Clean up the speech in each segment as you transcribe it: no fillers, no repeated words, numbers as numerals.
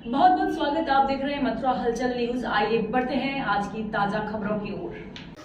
बहुत बहुत स्वागत। आप देख रहे हैं मथुरा हलचल न्यूज। आइए बढ़ते हैं आज की ताजा खबरों की ओर।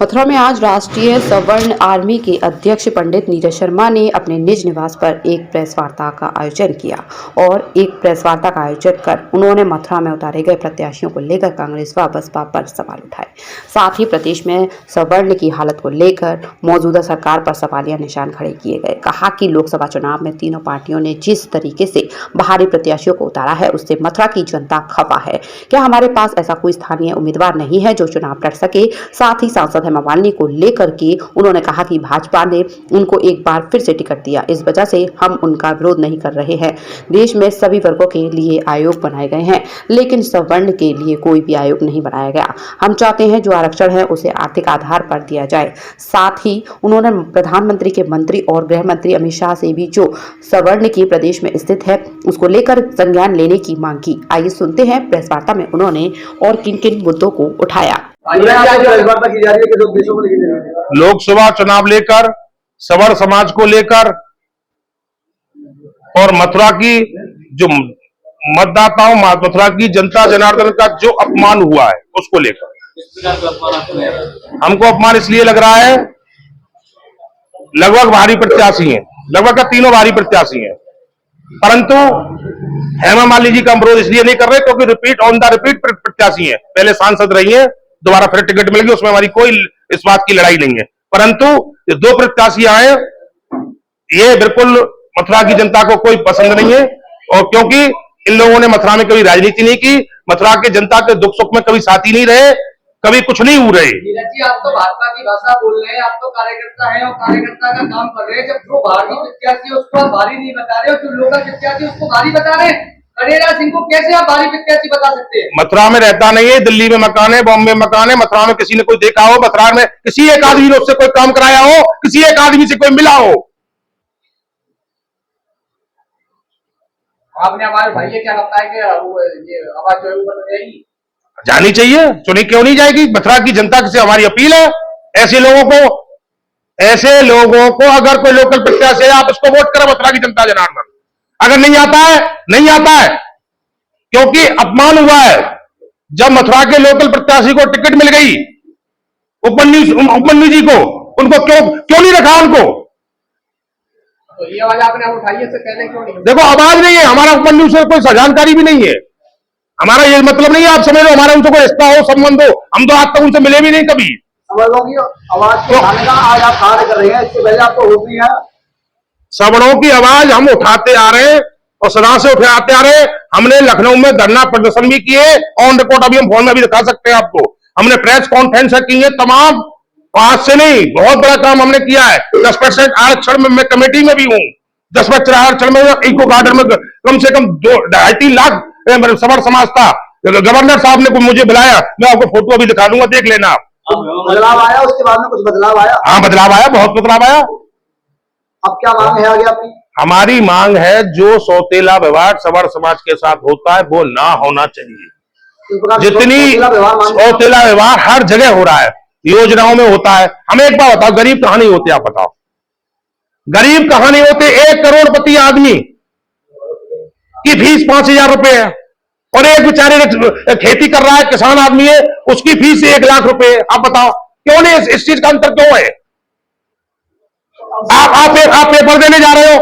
मथुरा में आज राष्ट्रीय सवर्ण आर्मी के अध्यक्ष पंडित नीरज शर्मा ने अपने निज निवास पर एक प्रेस वार्ता का आयोजन किया और एक प्रेस वार्ता का आयोजन कर उन्होंने मथुरा में उतारे गए प्रत्याशियों को लेकर कांग्रेस व बसपा पर सवाल उठाए। साथ ही प्रदेश में सवर्ण की हालत को लेकर मौजूदा सरकार पर सवालिया निशान खड़े किए गए। कहा कि लोकसभा चुनाव में तीनों पार्टियों ने जिस तरीके से बाहरी प्रत्याशियों को उतारा है उससे मथुरा की जनता खफा है। क्या हमारे पास ऐसा कोई स्थानीय उम्मीदवार नहीं है जो चुनाव लड़ सके? साथ ही सांसद मालिनी को लेकर के उन्होंने कहा कि भाजपा ने उनको एक बार फिर से टिकट दिया, इस वजह से हम उनका विरोध नहीं कर रहे हैं। देश में सभी वर्गों के लिए आयोग बनाए गए हैं, लेकिन सवर्ण के लिए कोई भी आयोग नहीं बनाया गया। हम चाहते हैं जो आरक्षण है उसे आर्थिक आधार पर दिया जाए। साथ ही उन्होंने प्रधानमंत्री के मंत्री और गृह मंत्री अमित शाह से भी जो सवर्ण की प्रदेश में स्थित है उसको लेकर संज्ञान लेने की मांग की। आइए सुनते हैं प्रेस वार्ता में उन्होंने और किन किन मुद्दों को उठाया। लोकसभा चुनाव लेकर, सवर्ण समाज को लेकर और मथुरा की जो मतदाताओं, मथुरा की जनता जनार्दन का जो अपमान हुआ है उसको लेकर हमको अपमान इसलिए लग रहा है। लगभग भारी प्रत्याशी हैं, लगभग तीनों भारी प्रत्याशी हैं, परंतु हेमा मालिनी जी का विरोध इसलिए नहीं कर रहे क्योंकि रिपीट ऑन द रिपीट प्रत्याशी हैं, पहले सांसद रही हैं, दोबारा फिर टिकट मिल गई, उसमें हमारी कोई इस बात की लड़ाई नहीं है। परंतु ये दो प्रत्याशी आए, ये बिल्कुल मथुरा की जनता को कोई पसंद नहीं है, और क्योंकि इन लोगों ने मथुरा में कभी राजनीति नहीं की, मथुरा के जनता के दुख सुख में कभी साथी नहीं रहे, कभी कुछ नहीं हो रहे। नीरज जी, आप तो भाजपा की भाषा बोल रहे हैं, आप तो कार्यकर्ता हैं और कार्यकर्ता का काम कर रहे हैं। जब जो भारी प्रत्याशी है उसको आप भारी नहीं बता रहे हो, जो लोकल प्रत्याशी उसको भारी बता रहे हैं। कनेरा सिंह को कैसे आप भारी प्रत्याशी बता सकते हैं? मथुरा में रहता नहीं है, दिल्ली में मकान है, बॉम्बे में मकान है, मथुरा में किसी ने कोई देखा हो, मथुरा में किसी एक आदमी ने उससे कोई काम कराया हो, किसी एक आदमी से कोई मिला हो? आपने आवाज उठाई है, क्या लगता है कि ये आवाज जो है वो बन जाएगी? जानी चाहिए, चुनी क्यों नहीं जाएगी? मथुरा की जनता से हमारी अपील है, ऐसे लोगों को अगर कोई लोकल प्रत्याशी है आप उसको वोट करें। मथुरा की जनता जनार्दन अगर नहीं आता है, क्योंकि अपमान हुआ है। जब मथुरा के लोकल प्रत्याशी को टिकट मिल गई, उपमन्यु जी को, उनको क्यों नहीं रखा उनको? तो ये आवाज आपने उठाई है, इससे पहले क्यों नहीं? देखो, आवाज नहीं है, हमारा उपमन्यु से कोई जानकारी भी नहीं है। हमारा ये मतलब नहीं है आप समझ लो हमारा उनसे कोई रिश्ता हो, संबंध हो, हम तो आज तक उनसे मिले भी नहीं कभी। आवाज को उठाने का आज आप कार्य कर रहे हैं, इससे पहले आपको होती है। सवर्णों की आवाज हम उठाते आ रहे हैं और सदा से उठाते आ रहे हैं। हमने लखनऊ में धरना प्रदर्शन भी किए, ऑन रिकॉर्ड, अभी हम फोन में भी दिखा सकते हैं आपको। हमने प्रेस कॉन्फ्रेंस की है, तमाम 5 से नहीं, बहुत बड़ा काम हमने किया है। 10% आरक्षण में मैं कमेटी में भी हूँ। 10% आरक्षण में इको गार्डन में कम से कम 2-2.5-3 लाख सवर्ण समाज था। गवर्नर साहब ने मुझे बुलाया, मैं आपको फोटो अभी दिखा दूंगा, देख लेना आप। बदलाव आया, उसके बाद में कुछ बदलाव आया? हाँ, बदलाव आया, बहुत बदलाव आया। अब क्या मांग है आगे आपकी? हमारी मांग है जो सौतेला व्यवहार सवर्ण समाज के साथ होता है वो ना होना चाहिए। जितनी सौतेला व्यवहार हर जगह हो रहा है, योजनाओं में होता है। हमें एक बात बताओ, गरीब कहां नहीं होते? आप बताओ, गरीब कहां नहीं होते? 1 करोड़पति आदमी की फीस 5,000 रुपए है, और एक बेचारे खेती कर रहा है, किसान आदमी है, उसकी फीस 1 लाख रुपए। आप बताओ क्यों नहीं? इस चीज का अंतर क्यों है? आप पेपर देने जा रहे हो,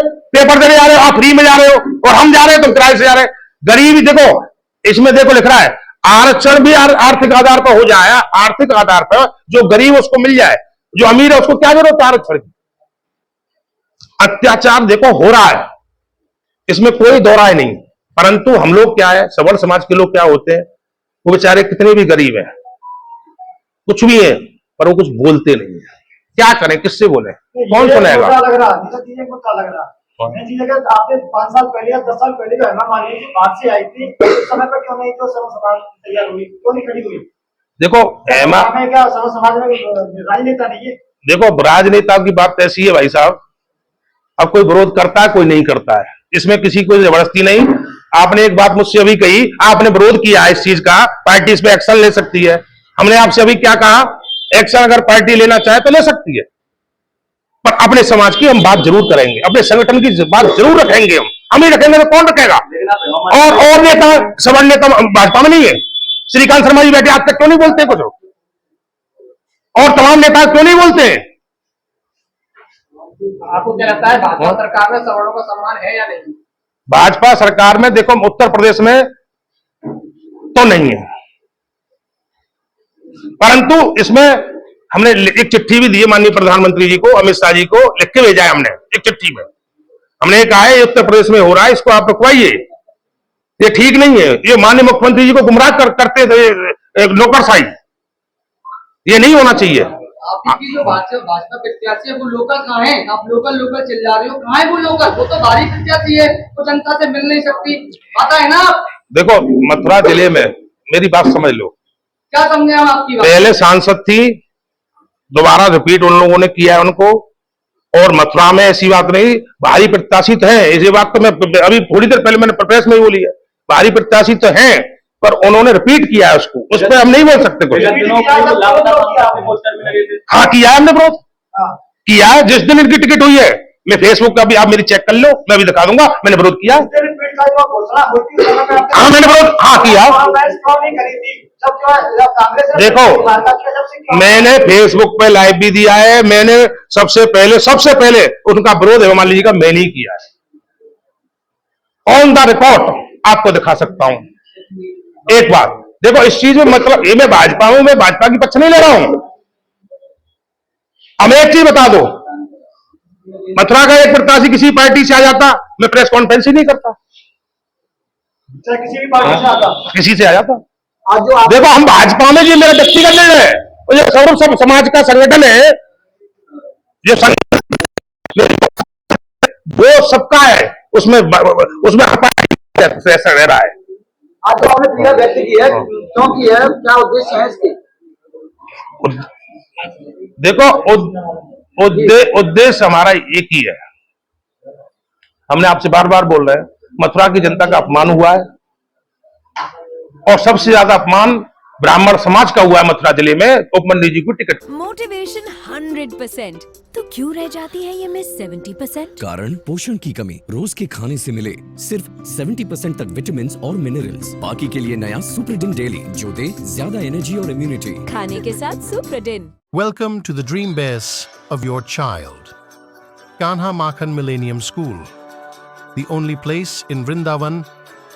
आप फ्री में जा रहे हो, और हम जा रहे हैं तो किराए से जा रहे हैं। गरीबी देखो, इसमें देखो लिख रहा है आरक्षण भी आर्थिक आधार पर हो जाए, आर्थिक आधार पर जो गरीब उसको मिल जाए, जो अमीर है उसको क्या जरूरत है आरक्षण की? अत्याचार देखो हो रहा है, इसमें कोई दो राय नहीं। परंतु हम लोग क्या है, सवर्ण समाज के लोग क्या होते हैं, वो बेचारे कितने भी गरीब हैं, कुछ भी है, पर वो कुछ बोलते नहीं है। क्या करें, किससे बोले, कौन सुनेगा? आपने 5 साल पहले या 10 साल पहले जो हेमा मालिनी जी बाहर से आई थी, उस समय पर क्यों नहीं तो सवर्ण समाज तैयार हुई, क्यों नहीं खड़ी हुई? देखो हेमा, क्या सवर्ण समाज में राजनेता नहीं है? देखो, राजनेता की बात ऐसी है भाई साहब, अब कोई विरोध करता है, कोई नहीं करता है, इसमें किसी को जबरदस्ती नहीं। आपने एक बात मुझसे अभी कही, आपने विरोध किया है इस चीज का, पार्टी इस पे एक्शन ले सकती है। हमने आपसे अभी क्या कहा? एक्शन अगर पार्टी लेना चाहे तो ले सकती है, पर अपने समाज की हम बात जरूर करेंगे, अपने संगठन की बात जरूर रखेंगे हम। हम ही रखेंगे तो कौन रखेगा? और नेता, सवर्ण नेता भाजपा में नहीं है? श्रीकांत शर्मा जी बैठे, आज तक क्यों नहीं बोलते कुछ? और तमाम नेता क्यों नहीं बोलते? आपको क्या लगता है भाजपा सरकार में सवर्णों का सम्मान है या नहीं? भाजपा सरकार में देखो, उत्तर प्रदेश में तो नहीं है, परंतु इसमें हमने एक चिट्ठी भी दी है माननीय प्रधानमंत्री जी को, अमित शाह जी को लिख के भेजा है हमने। एक चिट्ठी में हमने कहा है उत्तर प्रदेश में हो रहा है, इसको आप रुकवाइए, ये ठीक नहीं है। ये माननीय मुख्यमंत्री जी को गुमराह करते थे, नौकरशाही, ये नहीं होना चाहिए। आपकी जो भाजपा प्रत्याशी है वो लोकल कहाँ है? आप लोकल चिल्ला रहे हो, कहाँ है वो लोकल? वो तो भारी प्रत्याशी है, वो जनता से मिल नहीं सकती, पता है ना आप? देखो, मथुरा जिले में मेरी बात समझ लो, क्या समझे हम आपकी बात? पहले सांसद थी, दोबारा रिपीट उन लोगों ने किया है उनको, और मथुरा में ऐसी बात नहीं, भारी प्रत्याशी तो है, ये बात तो मैं अभी थोड़ी देर पहले मैंने प्रेस में ही बोली है, भारी प्रत्याशी तो है, पर उन्होंने रिपीट किया है उसको, उस पर हम नहीं बोल सकते कुछ। हाँ, किया है हमने विरोध, किया है। जिस दिन इनकी टिकट हुई है, मैं फेसबुक का भी, आप मेरी चेक कर लो, मैं भी दिखा दूंगा, मैंने विरोध किया। हाँ, मैंने विरोध किया। देखो, मैंने फेसबुक पे लाइव भी दिया है, मैंने सबसे पहले उनका विरोध हेमा मालिनी जी का मैंने ही किया है, ऑन द रिकॉर्ड आपको दिखा सकता हूं। एक बात देखो, इस चीज में मतलब ये मैं भाजपा हूं, मैं भाजपा की पक्ष नहीं ले रहा हूं। अब एक चीज बता दो, मथुरा का एक प्रत्याशी किसी पार्टी से आ जाता, मैं प्रेस कॉन्फ्रेंस ही नहीं करता, किसी भी पार्टी से आता, किसी से आ जाता। देखो, हम भाजपा में, ये मेरा व्यक्तिगत निर्णय है, और ये सर्व समाज का संगठन है, ये वो सबका है, उसमें ऐसा रह रहा है। आज जो आपने पीड़ा व्यक्त की है, क्यों की है, क्या उद्देश्य है इसके? देखो, उद्देश्य हमारा एक ही है, हमने आपसे बार बार बोल रहे हैं, मथुरा की जनता का अपमान हुआ है, और सबसे ज्यादा अपमान ब्राह्मण समाज का हुआ है मथुरा जिले में, उपमंडली जी को टिकट। मोटिवेशन 100%, तो क्यों रह जाती है ये मिस 70%? कारण पोषण की कमी। रोज के खाने से मिले सिर्फ 70% तक विटामिन और मिनरल्स। बाकी के लिए नया सुप्रीडिन डेली, जो दे ज्यादा एनर्जी और इम्यूनिटी। खाने के साथ सुप्रीडिन। Welcome to the dream base of your child, Kanha Makhan Millennium School, the only place in Vrindavan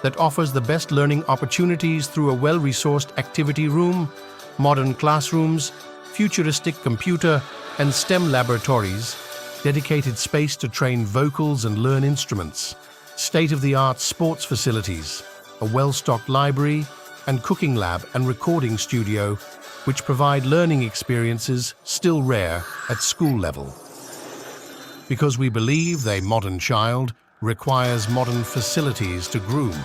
that offers the best learning opportunities through a well-resourced activity room, modern classrooms, futuristic computer and STEM laboratories, dedicated space to train vocals and learn instruments, state-of-the-art sports facilities, a well-stocked library and cooking lab and recording studio, which provide learning experiences still rare at school level. Because we believe the modern child requires modern facilities to groom.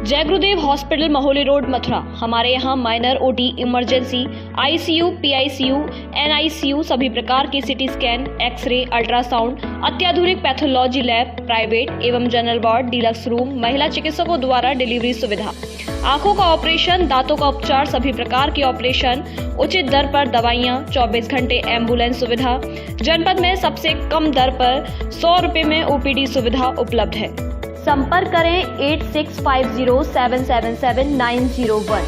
जय गुरुदेव hospital Maholi road Mathura. हमारे यहाँ minor OT, emergency, ICU, PICU, NICU, सभी प्रकार की CT scan, x ray, ultrasound, अत्याधुनिक pathology lab, private एवं general ward, deluxe room, महिला चिकित्सकों द्वारा डिलीवरी सुविधा, आंखों का ऑपरेशन, दांतों का उपचार, सभी प्रकार के ऑपरेशन, उचित दर पर दवाइयाँ, 24 घंटे एम्बुलेंस सुविधा। जनपद में सबसे कम दर पर 100 रुपए में ओपीडी सुविधा उपलब्ध है। संपर्क करें 8650777901।